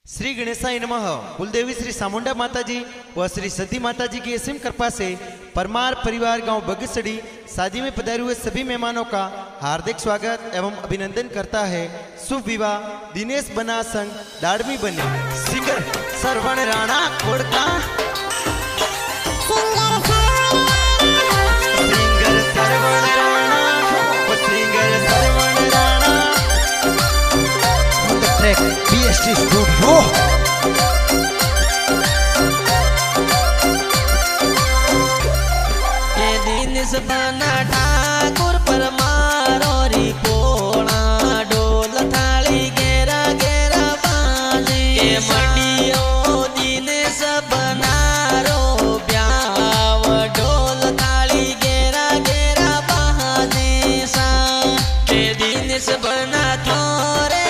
श्री गणेशाय नमः। कुलदेवी श्री सामुंडा माताजी व श्री सती माताजी की असीम कृपा से परमार परिवार गांव बगसड़ी शादी में पधारे हुए सभी मेहमानों का हार्दिक स्वागत एवं अभिनंदन करता है। शुभ विवाह दिनेश बना संग दाड़मी बने सिंगर सरवण राणा कोड़का BST Studio ये दिन बना ठाकुर परमारो री पोणा डोल थाली गेरा गेरा बाजी के मंडियो दिन बनारो ब्याव डोल थाली गेरा गेरा बाजी सा के दिन बना थोरे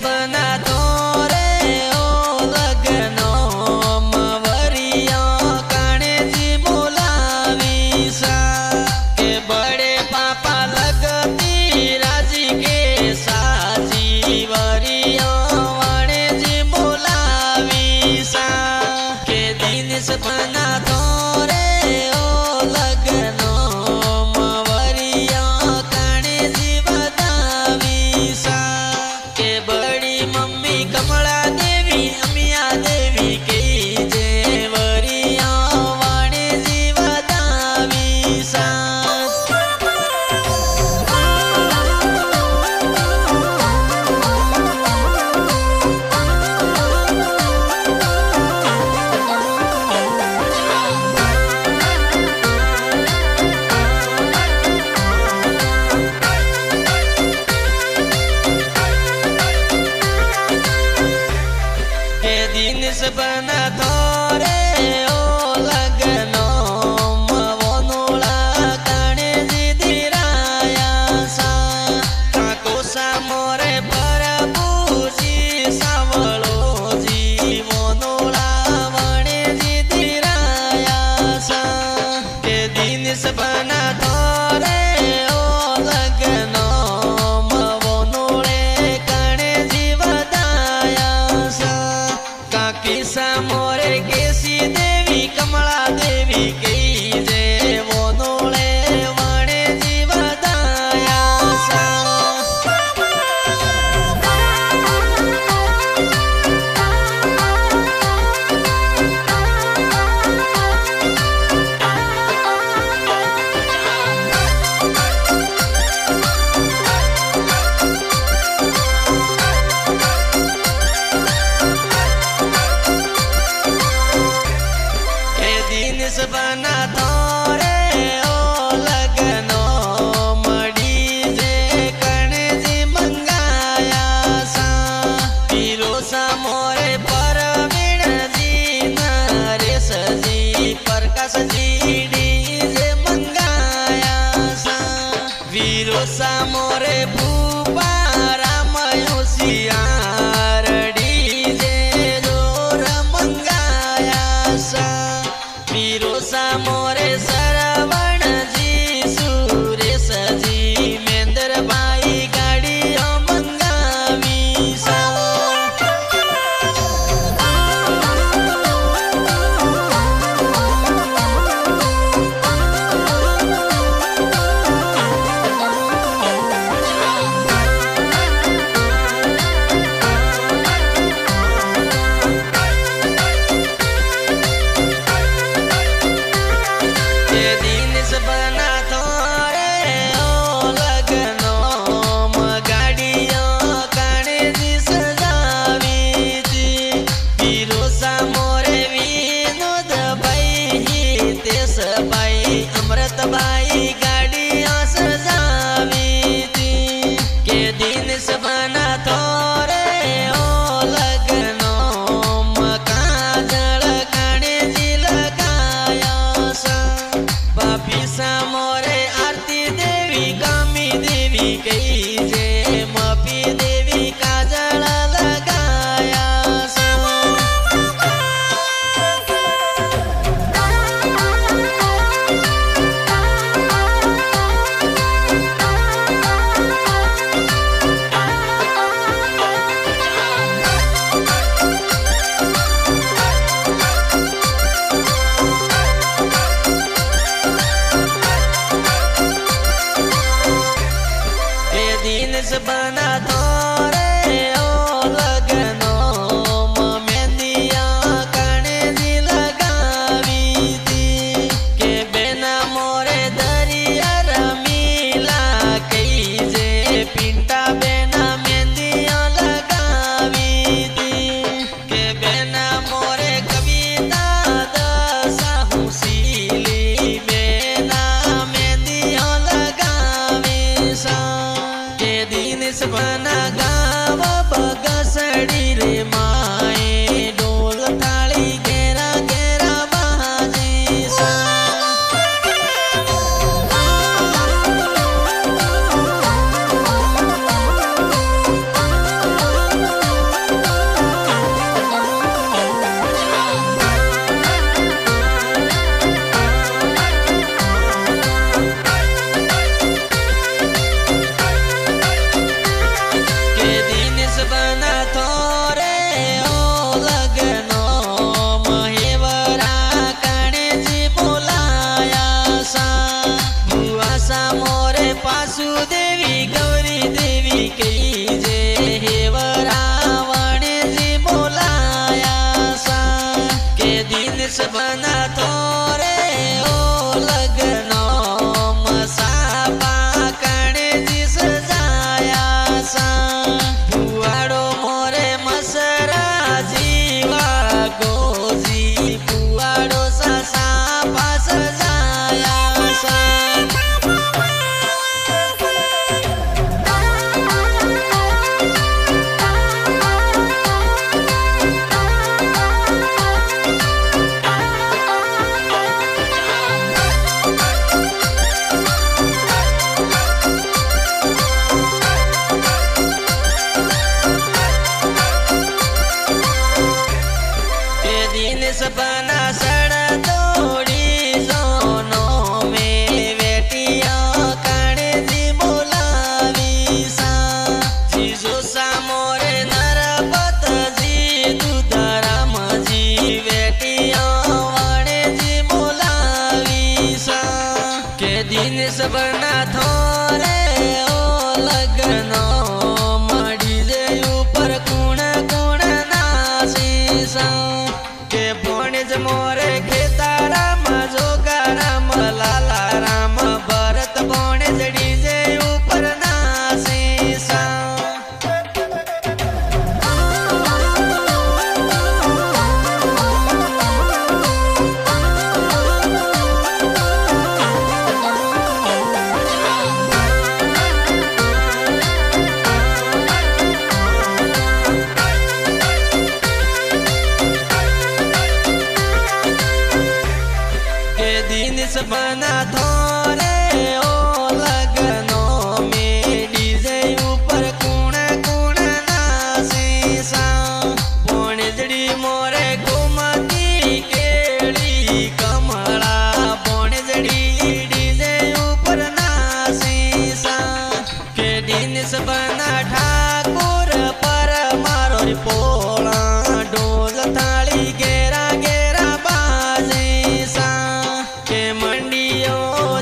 बना दो रे ओ लगनो मवरिया काने जी मुलावी सा के बड़े पापा लगती राजी के साजी वरिया वाणे जी मुलावी सा के दिन से बना दो रे ओ लगनो मवरिया काने जी बतावी सा बड़ी मम्मी कमला देवी अमिया देवी की जेवरिया वाणे जीवदावी सा बना थोरे ओ लगनो मवनोला काने जी धीराया सा काको सा मोरे परबूजी सावळो जी वनोला वणे जी धीराया सा के दिन से बना थोरे ओ लगनो मवनोले काने जी वदाया सा किसा मोरे गाव बगसड़ी रे माए ढोल थाली घेरा घेरा बाजे सा देवी गौरी देवी कही जे हेवरा वाणे जी बोलाया सा के दिन सबना थोरे ओ लगनो मसापा कणे जी सजाया सा पुआड़ो मोरे मसरा जीवा गोजी पुआड़ो ससा पा सजाया सा सपना सड़ तोड़ी सोनो में बेटिया काने जी बोलावी सा जीजो सा मोरे नरपत जी दुधराम जी बेटिया वाणे जी बोलावी सा के दिन सपना थोरे ओ लगनो मड़ी जे ऊपर कुण कुण नासी सा के भोणेज मोरे खेता राम जोगा राम लाला राम भरत भोणेज डीजे ऊपर नासी सा सपना थोरे ओ लगनो में डीजे ऊपर कुण कुण नासी सा भोणेजड़ी मोरे घुमती केड़ी कमला भोणेजड़ी डीजे ऊपर नासी सा के दिन सपना ठाकुर पर मारो पोला ढोल थाली घेरा घेरा बाजे सा के मंडियो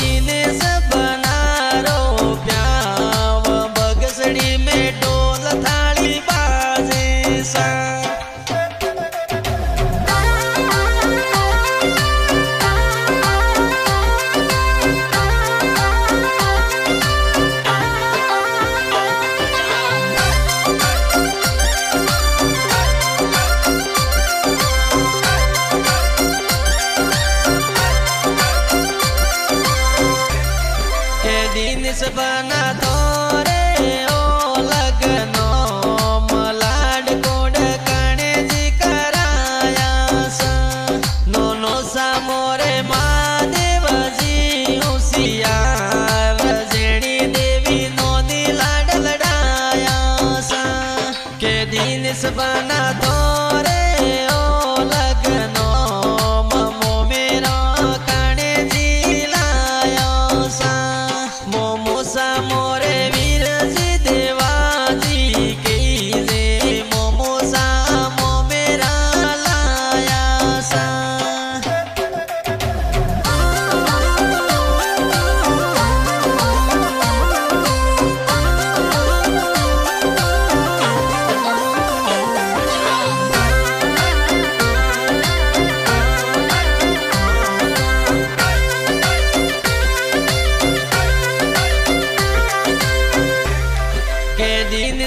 जिनेस बनारो प्याव बगसड़ी में ढोल थाली बाजे सा सपना थोरे ओ लगनो मलाड कोड कणे जी कराया सा नोनो सा मोरे महादेव जी होशियार जेणी देवी नोनी लाड लड़ाया सा के दिन सपना थोरे ओ लगनो ममो मेरा कणे जी लाया सा मोमो सा मोरे वीर जी देवा जी की जे मोमो सा मो मेरा लाया सा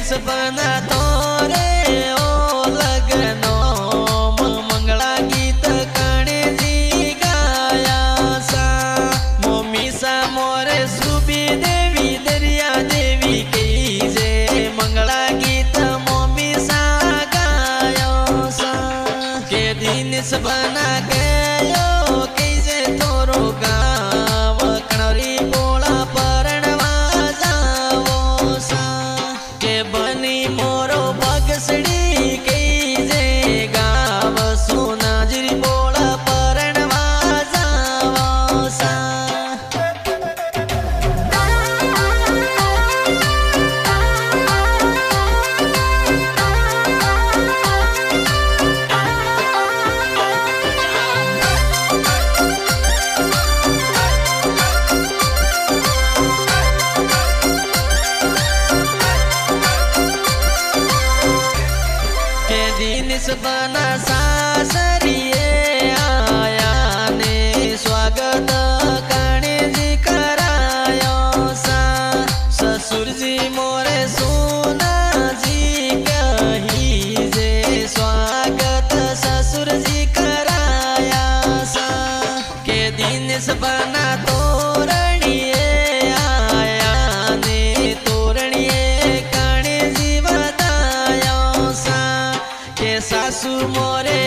सपना तोरे ओ लगनो मंगला गीत कणे जी गाया सा मोमी सा मोरे सुबी देवी दरिया देवी की जे मंगला बना गयो कैसे तोरो गाव कणरी बोला परણवा जावो सा के बनी मोरो बगसड़ी कैसे गाव सोनाजरी बोला परણवा जावो सा बना सासरिए आया ने स्वागत करने जी करायो सा ससुर जी मोरे सोना जी कही जे स्वागत ससुर जी कराया सा के दिन से बना तोरणिए आया ने तोरणिए करने जी बतायो सा के सासू मोरे